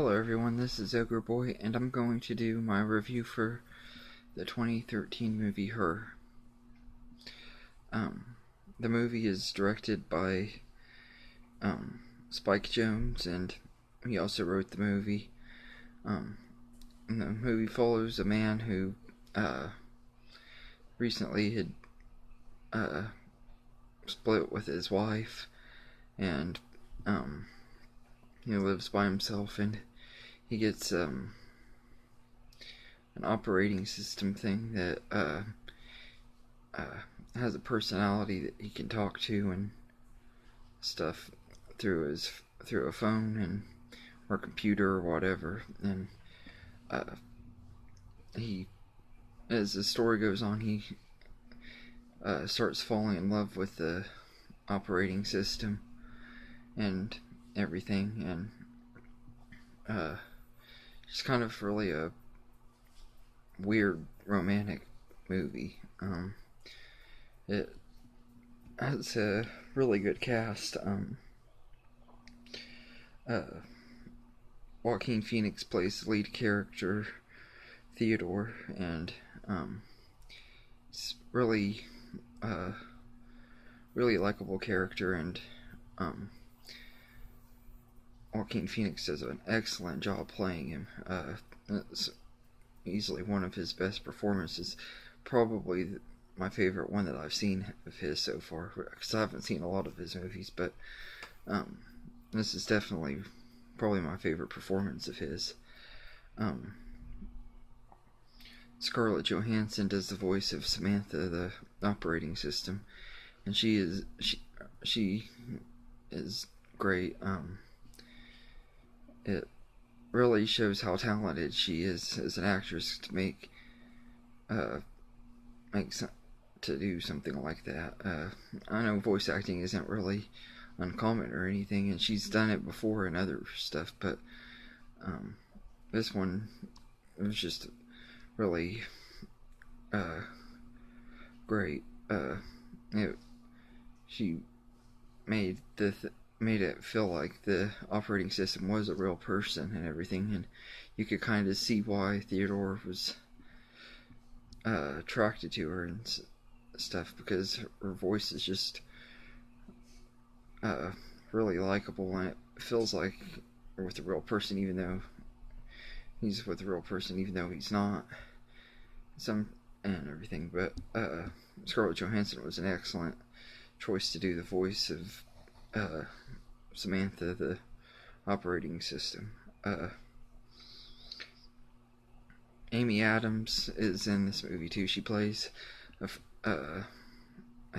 Hello everyone, this is Ogre Boy, and I'm going to do my review for the 2013 movie Her. The movie is directed by Spike Jonze, and he also wrote the movie. And the movie follows a man who recently had split with his wife, and he lives by himself, and he gets an operating system thing that has a personality that he can talk to and stuff through a phone and or computer or whatever. And he, as the story goes on, he starts falling in love with the operating system and everything, and it's kind of really a weird romantic movie. It has a really good cast. Joaquin Phoenix plays the lead character, Theodore, and it's really likable character, and Joaquin Phoenix does an excellent job playing him. It's easily one of his best performances, probably my favorite one that I've seen of his so far, because I haven't seen a lot of his movies, but this is definitely probably my favorite performance of his. Scarlett Johansson does the voice of Samantha, the operating system, and she is great. It really shows how talented she is as an actress to make to do something like that. I know voice acting isn't really uncommon or anything, and she's done it before in other stuff, but this one was just really great. She made made it feel like the operating system was a real person and everything, and you could kind of see why Theodore was attracted to her and stuff, because her voice is just really likable, and it feels like with a real person, even though he's with a real person, even though he's not. And everything, but Scarlett Johansson was an excellent choice to do the voice of Samantha, the operating system. Amy Adams is in this movie too. She plays I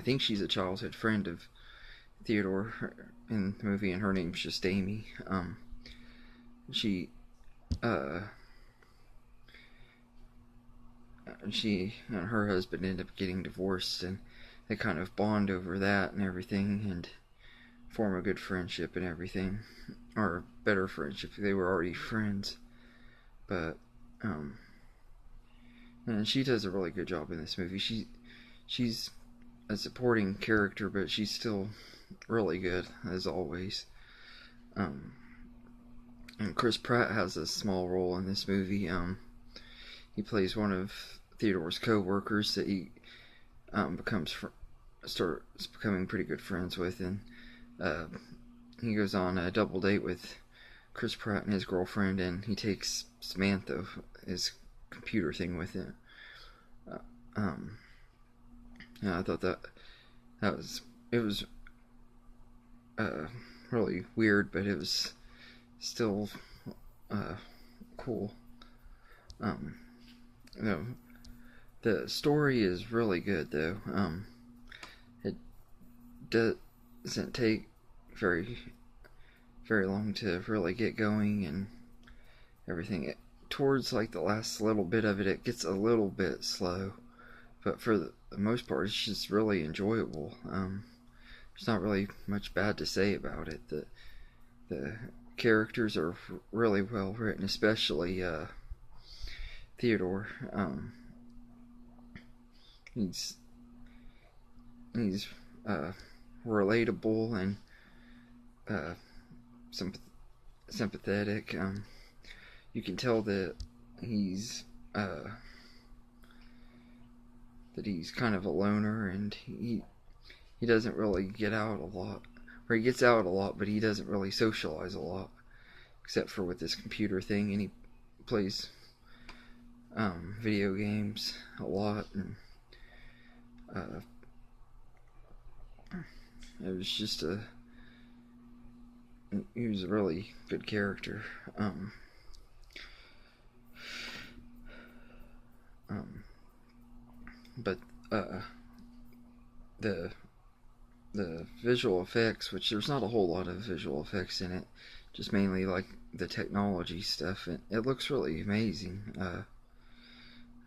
think she's a childhood friend of Theodore in the movie, and her name's just Amy. She and her husband end up getting divorced, and they kind of bond over that and everything, and form a good friendship and everything, or a better friendship. They were already friends, but and she does a really good job in this movie. She's a supporting character, but she's still really good as always. And Chris Pratt has a small role in this movie. He plays one of Theodore's co-workers that he starts becoming pretty good friends with, and he goes on a double date with Chris Pratt and his girlfriend, and he takes Samantha, his computer thing, with him. Yeah, I thought that was really weird, but it was still cool. You know, the story is really good, though. It doesn't take very long to really get going and everything. Towards like the last little bit of it, it gets a little bit slow, but for the most part, it's just really enjoyable. There's not really much bad to say about it. The characters are really well written, especially Theodore. He's relatable and sympathetic. you can tell that he's kind of a loner, and he doesn't really get out a lot, or he gets out a lot, but he doesn't really socialize a lot, except for with this computer thing, and he plays video games a lot, and it was just he was a really good character. But the visual effects, which there's not a whole lot of visual effects in it, just mainly like the technology stuff, and it looks really amazing.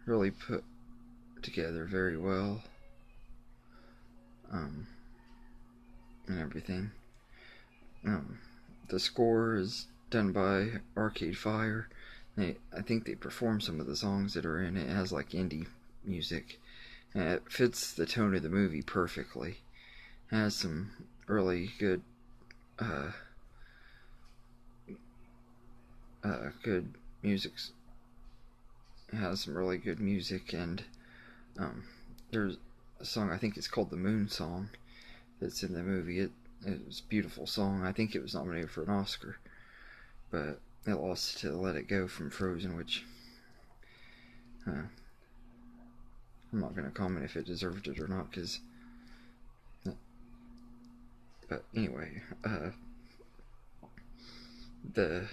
Really put together very well, and everything. The score is done by Arcade Fire. I think they perform some of the songs that are in it. It has like indie music, and it fits the tone of the movie perfectly. It has some really good good music. It has some really good music, and there's a song, I think it's called the Moon Song, that's in the movie. It was a beautiful song. I think it was nominated for an Oscar, but it lost to Let It Go from Frozen, which I'm not going to comment if it deserved it or not, because but anyway, the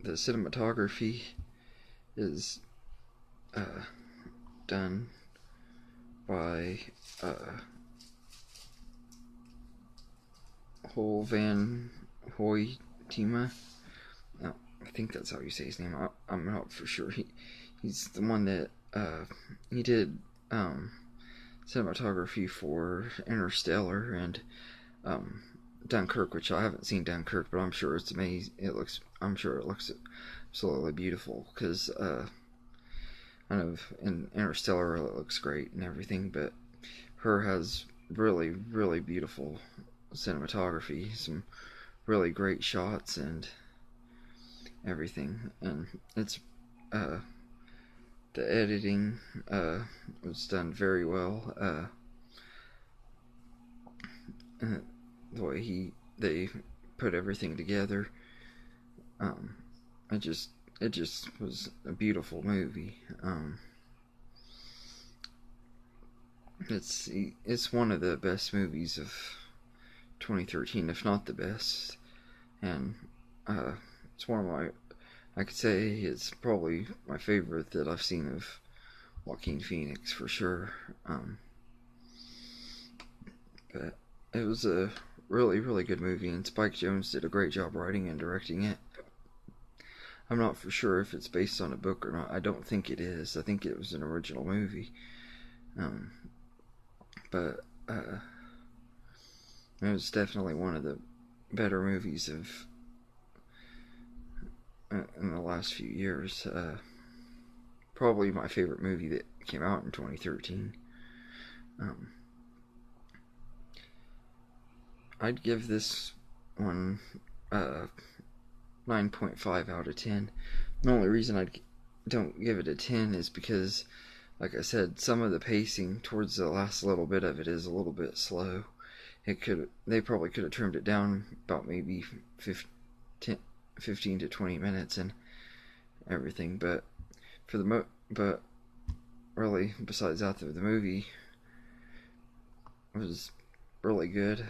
cinematography is done by Hol van Hoytema. No, I think that's how you say his name. I'm not for sure. He's the one that he did cinematography for Interstellar and Dunkirk, which I haven't seen Dunkirk, but I'm sure it's amazing. I'm sure it looks absolutely beautiful, because I know in Interstellar it looks great and everything, but her has really, really beautiful cinematography, some really great shots and everything, and it's the editing was done very well. The way they put everything together, it just was a beautiful movie. It's one of the best movies of 2013, if not the best, and it's one of I could say it's probably my favorite that I've seen of Joaquin Phoenix, for sure. But it was a really, really good movie, and Spike Jonze did a great job writing and directing it. I'm not for sure if it's based on a book or not. I don't think it is. I think it was an original movie. But it was definitely one of the better movies of in the last few years. Probably my favorite movie that came out in 2013. I'd give this one 9.5 out of 10. The only reason I don't give it a 10 is because, like I said, some of the pacing towards the last little bit of it is a little bit slow. They probably could have trimmed it down about maybe 15 to 20 minutes and everything, but but really, besides that, the movie was really good.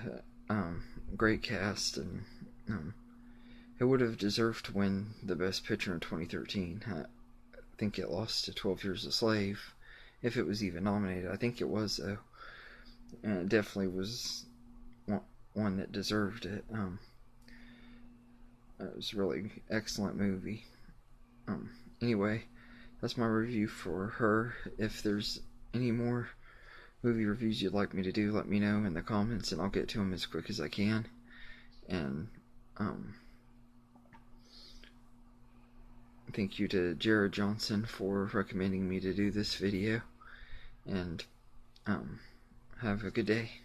Great cast, and it would have deserved to win the Best Picture in 2013. I think it lost to 12 Years a Slave, if it was even nominated. I think it was, though, and it definitely was one that deserved it. It was a really excellent movie. Anyway, that's my review for her. If there's any more movie reviews you'd like me to do, let me know in the comments, and I'll get to them as quick as I can. And thank you to Jared Johnson for recommending me to do this video, and have a good day.